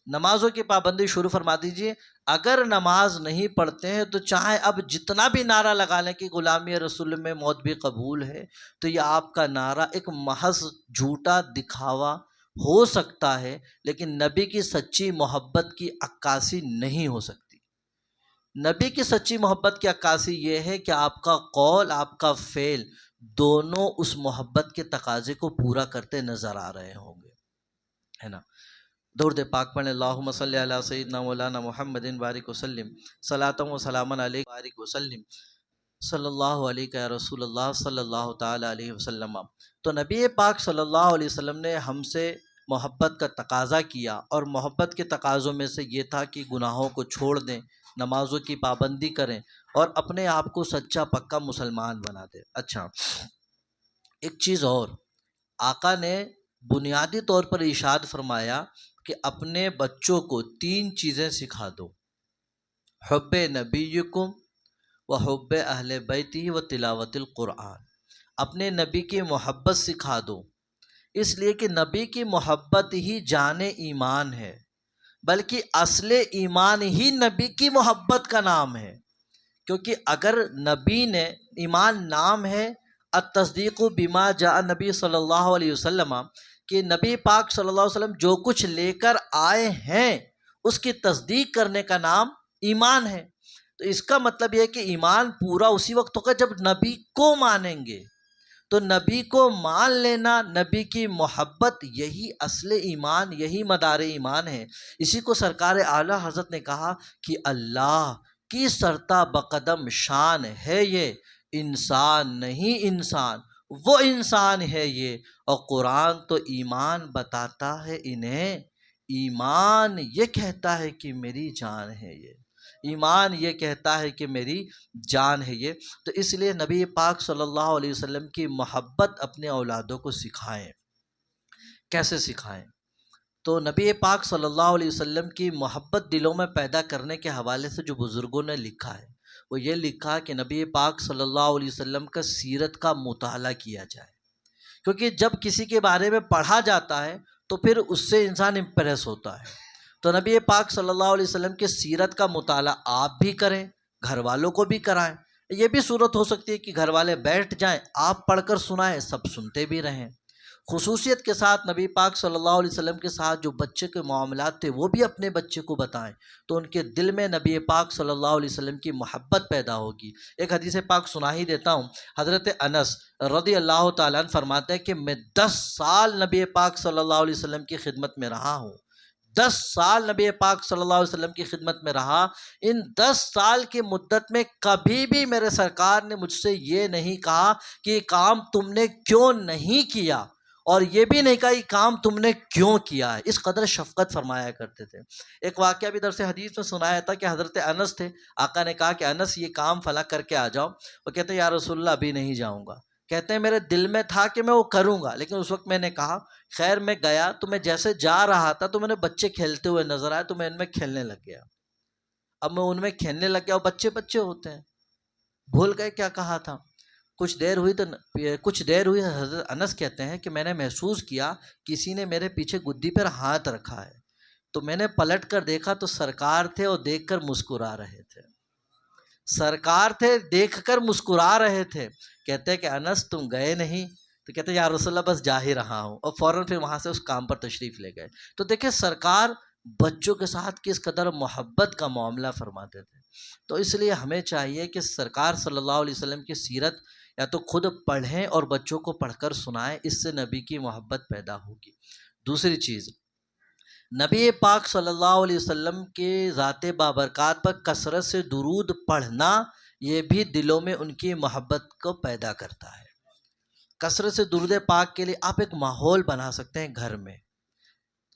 نمازوں کی پابندی شروع فرما دیجیے۔ اگر نماز نہیں پڑھتے ہیں تو چاہے اب جتنا بھی نعرہ لگا لیں کہ غلامی رسول میں موت بھی قبول ہے، تو یہ آپ کا نعرہ ایک محض جھوٹا دکھاوا ہو سکتا ہے، لیکن نبی کی سچی محبت کی عکاسی نہیں ہو سکتی۔ نبی کی سچی محبت کی عکاسی یہ ہے کہ آپ کا قول، آپ کا فعل دونوں اس محبت کے تقاضے کو پورا کرتے نظر آ رہے ہوں گے، ہے نا۔ درود پاک پڑھیں، اللہم صلی علی سیدنا مولانا محمد بارک وسلم، صلاۃ و سلاما علیہ بارک وسلم، صلی اللہ علیہ یا رسول اللہ صلی اللہ تعالی علیہ وسلم۔ تو نبی پاک صلی اللہ علیہ وسلم نے ہم سے محبت کا تقاضا کیا، اور محبت کے تقاضوں میں سے یہ تھا کہ گناہوں کو چھوڑ دیں، نمازوں کی پابندی کریں، اور اپنے آپ کو سچا پکا مسلمان بنا دیں۔ اچھا، ایک چیز اور، آقا نے بنیادی طور پر ارشاد فرمایا کہ اپنے بچوں کو 3 چیزیں سکھا دو: حب نبیکم و حب اہل بیتی و تلاوت القرآن۔ اپنے نبی کی محبت سکھا دو، اس لیے کہ نبی کی محبت ہی جان ایمان ہے، بلکہ اصل ایمان ہی نبی کی محبت کا نام ہے۔ کیونکہ اگر نبی نے ایمان نام ہے، التصدیق بما جاء نبی صلی اللہ علیہ وسلم، کہ نبی پاک صلی اللہ علیہ وسلم جو کچھ لے کر آئے ہیں اس کی تصدیق کرنے کا نام ایمان ہے۔ تو اس کا مطلب یہ ہے کہ ایمان پورا اسی وقت ہوگا جب نبی کو مانیں گے۔ تو نبی کو مان لینا، نبی کی محبت، یہی اصل ایمان، یہی مدار ایمان ہے۔ اسی کو سرکار اعلیٰ حضرت نے کہا کہ اللہ کی سرتا بقدم شان ہے یہ، انسان نہیں انسان، وہ انسان ہے یہ۔ اور قرآن تو ایمان بتاتا ہے انہیں، ایمان یہ کہتا ہے کہ میری جان ہے یہ، ایمان یہ کہتا ہے کہ میری جان ہے یہ۔ تو اس لیے نبی پاک صلی اللہ علیہ وسلم کی محبت اپنے اولادوں کو سکھائیں۔ کیسے سکھائیں؟ تو نبی پاک صلی اللہ علیہ وسلم کی محبت دلوں میں پیدا کرنے کے حوالے سے جو بزرگوں نے لکھا ہے، وہ یہ لکھا کہ نبی پاک صلی اللہ علیہ وسلم کا سیرت کا مطالعہ کیا جائے، کیونکہ جب کسی کے بارے میں پڑھا جاتا ہے تو پھر اس سے انسان امپریس ہوتا ہے۔ تو نبی پاک صلی اللہ علیہ وسلم کی سیرت کا مطالعہ آپ بھی کریں، گھر والوں کو بھی کرائیں۔ یہ بھی صورت ہو سکتی ہے کہ گھر والے بیٹھ جائیں، آپ پڑھ کر سنائیں، سب سنتے بھی رہیں۔ خصوصیت کے ساتھ نبی پاک صلی اللہ علیہ وسلم کے ساتھ جو بچے کے معاملات تھے وہ بھی اپنے بچے کو بتائیں، تو ان کے دل میں نبی پاک صلی اللہ علیہ وسلم کی محبت پیدا ہوگی۔ ایک حدیث پاک سنا ہی دیتا ہوں۔ حضرت انس رضی اللہ تعالیٰ عنہ فرماتے ہیں کہ میں 10 سال نبی پاک صلی اللہ علیہ وسلم کی خدمت میں رہا ہوں، 10 سال نبی پاک صلی اللہ علیہ وسلم کی خدمت میں رہا۔ ان 10 سال کی مدت میں کبھی بھی میرے سرکار نے مجھ سے یہ نہیں کہا کہ یہ کام تم نے کیوں نہیں کیا، اور یہ بھی نہیں کہا یہ کام تم نے کیوں کیا ہے۔ اس قدر شفقت فرمایا کرتے تھے۔ ایک واقعہ بھی درس حدیث میں سنایا تھا کہ حضرت انس تھے، آقا نے کہا کہ انس یہ کام فلاں کر کے آ جاؤ۔ وہ کہتے ہیں یا رسول اللہ ابھی نہیں جاؤں گا۔ کہتے ہیں میرے دل میں تھا کہ میں وہ کروں گا، لیکن اس وقت میں نے کہا خیر میں گیا تو میں جیسے جا رہا تھا تو میں نے بچے کھیلتے ہوئے نظر آئے، تو میں ان میں کھیلنے لگ گیا۔ اب میں ان میں کھیلنے لگ گیا، اور بچے بچے ہوتے ہیں، بھول گئے کیا کہا تھا۔ کچھ دیر ہوئی حضرت انس کہتے ہیں کہ میں نے محسوس کیا کسی نے میرے پیچھے گدی پر ہاتھ رکھا ہے، تو میں نے پلٹ کر دیکھا تو سرکار تھے، اور دیکھ کر مسکرا رہے تھے، سرکار تھے دیکھ کر مسکرا رہے تھے۔ کہتے ہیں کہ انس تم گئے نہیں؟ تو کہتے ہیں یا رسول اللہ بس جا ہی رہا ہوں، اور فوراً پھر وہاں سے اس کام پر تشریف لے گئے۔ تو دیکھیں سرکار بچوں کے ساتھ کس قدر محبت کا معاملہ فرماتے تھے۔ تو اس لیے ہمیں چاہیے کہ سرکار صلی اللہ علیہ وسلم کی سیرت یا تو خود پڑھیں اور بچوں کو پڑھ کر سنائیں، اس سے نبی کی محبت پیدا ہوگی۔ دوسری چیز، نبی پاک صلی اللہ علیہ وسلم کے ذات بابرکات پر کثرت سے درود پڑھنا، یہ بھی دلوں میں ان کی محبت کو پیدا کرتا ہے۔ کثرت سے درود پاک کے لیے آپ ایک ماحول بنا سکتے ہیں گھر میں۔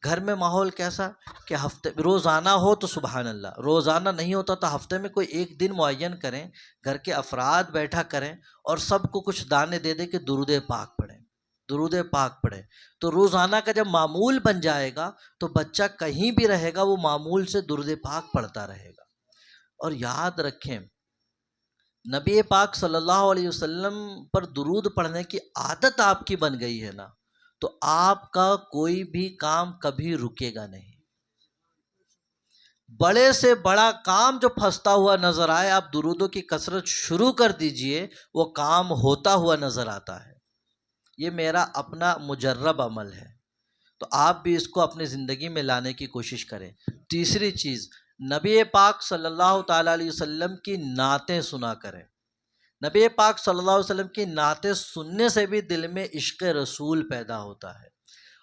گھر میں ماحول کیسا کہ روزانہ ہو تو سبحان اللہ، روزانہ نہیں ہوتا تو ہفتے میں کوئی ایک دن معین کریں، گھر کے افراد بیٹھا کریں اور سب کو کچھ دانے دے دیں کہ درود پاک پڑھیں، درود پاک پڑھیں۔ تو روزانہ کا جب معمول بن جائے گا تو بچہ کہیں بھی رہے گا وہ معمول سے درود پاک پڑھتا رہے گا۔ اور یاد رکھیں نبی پاک صلی اللہ علیہ وسلم پر درود پڑھنے کی عادت آپ کی بن گئی ہے نا، تو آپ کا کوئی بھی کام کبھی رکے گا نہیں. بڑے سے بڑا کام جو پھنستا ہوا نظر آئے، آپ درودوں کی کثرت شروع کر دیجئے، وہ کام ہوتا ہوا نظر آتا ہے. یہ میرا اپنا مجرب عمل ہے، تو آپ بھی اس کو اپنی زندگی میں لانے کی کوشش کریں. تیسری چیز، نبی پاک صلی اللہ تعالیٰ علیہ وسلم کی نعتیں سنا کریں. نبی پاک صلی اللہ علیہ وسلم کی نعتیں سننے سے بھی دل میں عشق رسول پیدا ہوتا ہے.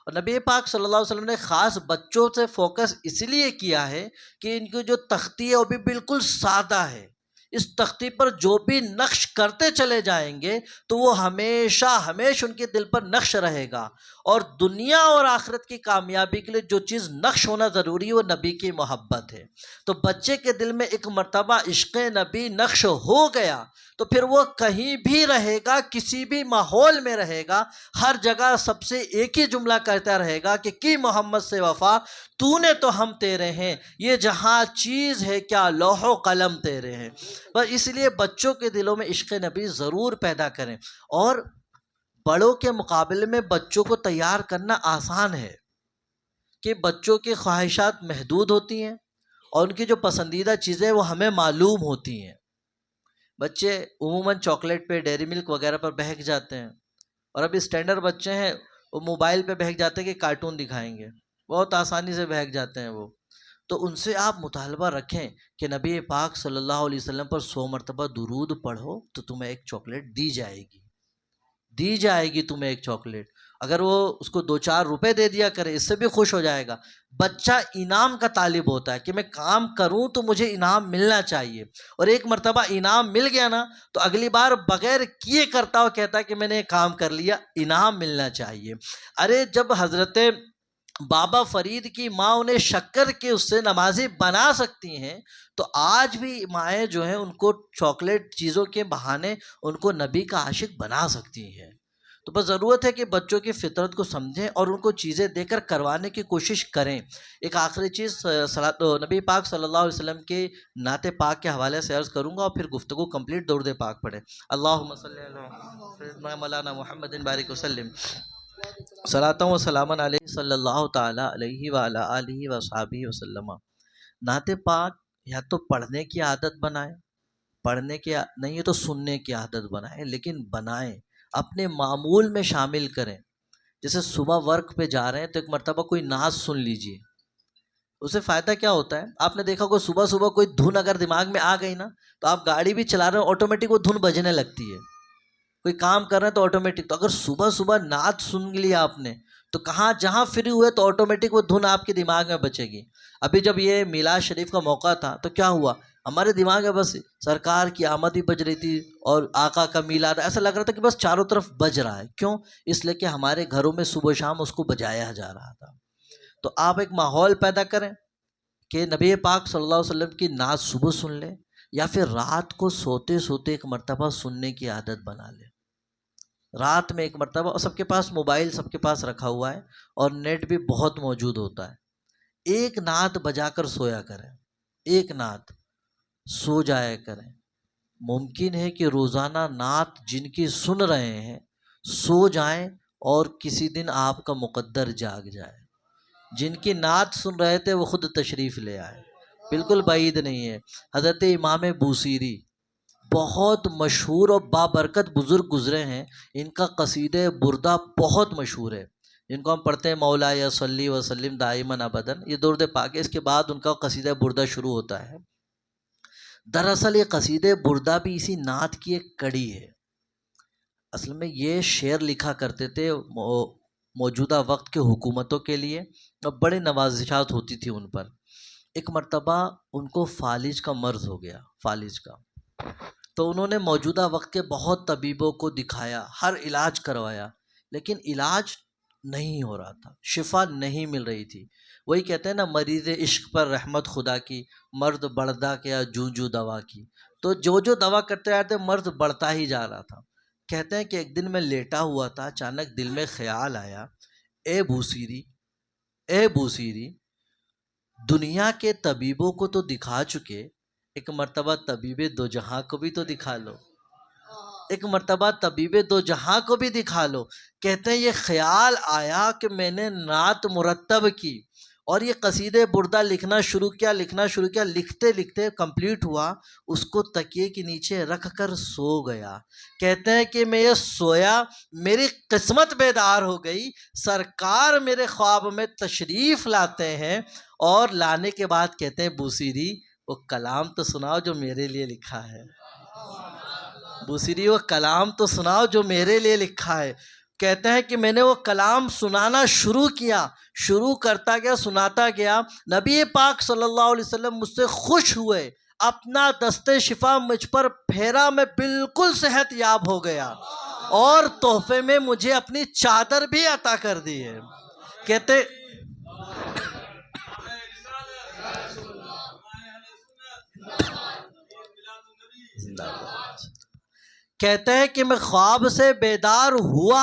اور نبی پاک صلی اللہ علیہ وسلم نے خاص بچوں سے فوکس اس لیے کیا ہے کہ ان کی جو تختی ہے وہ بھی بالکل سادہ ہے. اس تختی پر جو بھی نقش کرتے چلے جائیں گے تو وہ ہمیشہ ہمیشہ ان کے دل پر نقش رہے گا. اور دنیا اور آخرت کی کامیابی کے لیے جو چیز نقش ہونا ضروری ہے وہ نبی کی محبت ہے. تو بچے کے دل میں ایک مرتبہ عشق نبی نقش ہو گیا تو پھر وہ کہیں بھی رہے گا، کسی بھی ماحول میں رہے گا، ہر جگہ سب سے ایک ہی جملہ کہتا رہے گا کہ کی محمد سے وفا، تو نے تو ہم تیرے ہیں، یہ جہاں چیز ہے کیا لوح و قلم تیرے ہیں. بس اس لیے بچوں کے دلوں میں عشق نبی ضرور پیدا کریں. اور بڑوں کے مقابلے میں بچوں کو تیار کرنا آسان ہے کہ بچوں کی خواہشات محدود ہوتی ہیں اور ان کی جو پسندیدہ چیزیں وہ ہمیں معلوم ہوتی ہیں. بچے عموماً چاکلیٹ پہ، ڈیری ملک وغیرہ پر بہک جاتے ہیں، اور ابھی اسٹینڈرڈ بچے ہیں وہ موبائل پہ بہک جاتے ہیں کہ کارٹون دکھائیں گے، بہت آسانی سے بہک جاتے ہیں وہ. تو ان سے آپ مطالبہ رکھیں کہ نبی پاک صلی اللہ علیہ وسلم پر 100 مرتبہ درود پڑھو تو تمہیں ایک چاکلیٹ دی جائے گی، دی جائے گی تمہیں ایک چاکلیٹ. اگر وہ اس کو 2-4 روپے دے دیا کرے اس سے بھی خوش ہو جائے گا. بچہ انعام کا طالب ہوتا ہے کہ میں کام کروں تو مجھے انعام ملنا چاہیے، اور ایک مرتبہ انعام مل گیا نا تو اگلی بار بغیر کیے کرتا ہو کہتا ہے کہ میں نے کام کر لیا، انعام ملنا چاہیے. ارے جب حضرت بابا فرید کی ماں انہیں شکر کے اس سے نمازی بنا سکتی ہیں تو آج بھی مائیں جو ہیں ان کو چاکلیٹ چیزوں کے بہانے ان کو نبی کا عاشق بنا سکتی ہیں. تو بس ضرورت ہے کہ بچوں کی فطرت کو سمجھیں اور ان کو چیزیں دے کر کروانے کی کوشش کریں. ایک آخری چیز، نبی پاک صلی اللہ علیہ وسلم کے نعت پاک کے حوالے سے عرض کروں گا اور پھر گفتگو کمپلیٹ. درود پاک پڑھیں. اللہم صلی علی مولانا محمد بارک وسلم صلاۃ و سلام علیہ صلی اللہ تعالیٰ علیہ وعلی آلہ وصحبہ وسلم. نعت پاک یا تو پڑھنے کی عادت بنائیں، پڑھنے کی نہیں تو سننے کی عادت بنائیں، لیکن بنائیں، اپنے معمول میں شامل کریں. جیسے صبح ورک پہ جا رہے ہیں تو ایک مرتبہ کوئی نعت سن لیجئے. اس سے فائدہ کیا ہوتا ہے، آپ نے دیکھا کوئی صبح صبح کوئی دھن اگر دماغ میں آ گئی نا تو آپ گاڑی بھی چلا رہے ہیں آٹومیٹک وہ دھن بجنے لگتی ہے. کوئی کام کر رہے ہیں تو آٹومیٹک. تو اگر صبح صبح نعت سن لیا آپ نے تو کہاں جہاں فری ہوئے تو آٹومیٹک وہ دھن آپ کے دماغ میں بچے گی. ابھی جب یہ میلاد شریف کا موقع تھا تو کیا ہوا، ہمارے دماغ میں بس سرکار کی آمد ہی بج رہی تھی اور آقا کا میلاد، ایسا لگ رہا تھا کہ بس چاروں طرف بج رہا ہے. کیوں؟ اس لیے کہ ہمارے گھروں میں صبح و شام اس کو بجایا جا رہا تھا. تو آپ ایک ماحول پیدا کریں کہ نبی پاک صلی اللہ علیہ وسلم کی نعت صبح سن لیں، یا پھر رات کو سوتے سوتے ایک مرتبہ سننے کی عادت بنا لیں. رات میں ایک مرتبہ، اور سب کے پاس موبائل سب کے پاس رکھا ہوا ہے اور نیٹ بھی بہت موجود ہوتا ہے، ایک نعت بجا کر سویا کریں، ایک نعت سو جایا کریں. ممکن ہے کہ روزانہ نعت جن کی سن رہے ہیں سو جائیں اور کسی دن آپ کا مقدر جاگ جائے. جن کی نعت سن رہے تھے وہ خود تشریف لے آئے، بالکل بعید نہیں ہے. حضرت امام بوصیری بہت مشہور اور بابرکت بزرگ گزرے ہیں، ان کا قصیدہ بردہ بہت مشہور ہے جن کو ہم پڑھتے ہیں مولا یا صلی وسلم دائماً ابداً. یہ درود پاک ہے، اس کے بعد ان کا قصیدہ بردہ شروع ہوتا ہے. دراصل یہ قصیدہ بردہ بھی اسی نعت کی ایک کڑی ہے. اصل میں یہ شعر لکھا کرتے تھے موجودہ وقت کے حکومتوں کے لیے، اور بڑے نوازشات ہوتی تھی ان پر. ایک مرتبہ ان کو فالج کا مرض ہو گیا، فالج کا. تو انہوں نے موجودہ وقت کے بہت طبیبوں کو دکھایا، ہر علاج کروایا، لیکن علاج نہیں ہو رہا تھا، شفا نہیں مل رہی تھی. وہی کہتے ہیں نا، مریض عشق پر رحمت خدا کی، مرد بڑھدا کیا جوں جوں دوا کی. تو جو دوا کرتے رہتے مرض بڑھتا ہی جا رہا تھا. کہتے ہیں کہ ایک دن میں لیٹا ہوا تھا، اچانک دل میں خیال آیا، اے بوصیری، اے بوصیری، دنیا کے طبیبوں کو تو دکھا چکے، ایک مرتبہ طبیب دو جہاں کو بھی تو دکھا لو. ایک مرتبہ طبیب دو جہاں کو بھی دکھا لو. کہتے ہیں یہ خیال آیا کہ میں نے نعت مرتب کی اور یہ قصیدے بردہ لکھنا شروع کیا. لکھتے لکھتے کمپلیٹ ہوا، اس کو تکیے کے نیچے رکھ کر سو گیا. کہتے ہیں کہ میں یہ سویا، میری قسمت بیدار ہو گئی. سرکار میرے خواب میں تشریف لاتے ہیں اور لانے کے بعد کہتے ہیں بوسیری وہ کلام تو سناؤ جو میرے لیے لکھا ہے. بوسیری وہ کلام تو سناؤ جو میرے لیے لکھا ہے. کہتے ہیں کہ میں نے وہ کلام سنانا شروع کرتا گیا، سناتا گیا. نبی پاک صلی اللہ علیہ وسلم مجھ سے خوش ہوئے، اپنا دست شفا مجھ پر پھیرا، میں بالکل صحت یاب ہو گیا اور تحفے میں مجھے اپنی چادر بھی عطا کر دی ہے. کہتے کہتے ہیں کہ میں خواب سے بیدار ہوا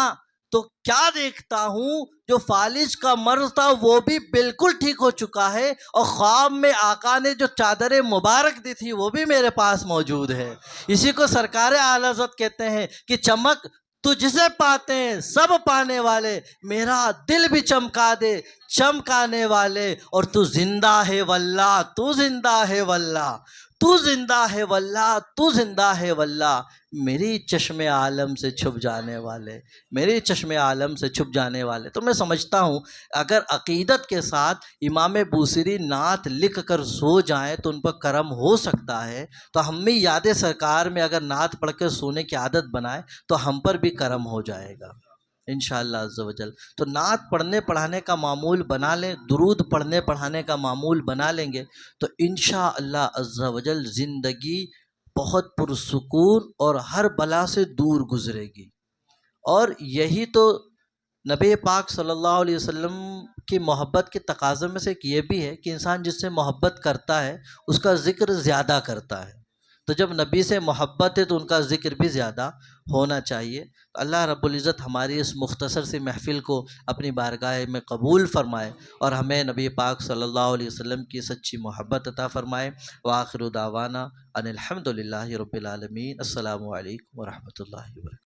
تو کیا دیکھتا ہوں، جو فالج کا مرض تھا وہ بھی بالکل ٹھیک ہو چکا ہے، اور خواب میں آقا نے جو چادر مبارک دی تھی وہ بھی میرے پاس موجود ہے. اسی کو سرکار اعلی حضرت کہتے ہیں کہ چمک تو جسے پاتے ہیں سب پانے والے، میرا دل بھی چمکا دے چمکانے والے. اور تو زندہ ہے واللہ، تو زندہ ہے واللہ، تو زندہ ہے واللہ، تو زندہ ہے واللہ، میری چشم عالم سے چھپ جانے والے، میری چشم عالم سے چھپ جانے والے. تو میں سمجھتا ہوں اگر عقیدت کے ساتھ امام بوسیری نعت لکھ کر سو جائیں تو ان پر کرم ہو سکتا ہے. تو ہم بھی یاد سرکار میں اگر نعت پڑھ کے سونے کی عادت بنائیں تو ہم پر بھی کرم ہو جائے گا انشاءاللہ عز و جل. تو نعت پڑھنے پڑھانے کا معمول بنا لیں، درود پڑھنے پڑھانے کا معمول بنا لیں گے تو انشاءاللہ عز و جل زندگی بہت پرسکون اور ہر بلا سے دور گزرے گی. اور یہی تو نبی پاک صلی اللہ علیہ وسلم کی محبت کے تقاضے میں سے ایک یہ بھی ہے کہ انسان جس سے محبت کرتا ہے اس کا ذکر زیادہ کرتا ہے. تو جب نبی سے محبت ہے تو ان کا ذکر بھی زیادہ ہونا چاہیے. اللہ رب العزت ہماری اس مختصر سی محفل کو اپنی بارگاہ میں قبول فرمائے اور ہمیں نبی پاک صلی اللہ علیہ وسلم کی سچی محبت عطا فرمائے. وآخر دعوانا ان الحمد للہ رب العالمین. السلام علیکم ورحمۃ اللہ وبرکاتہ.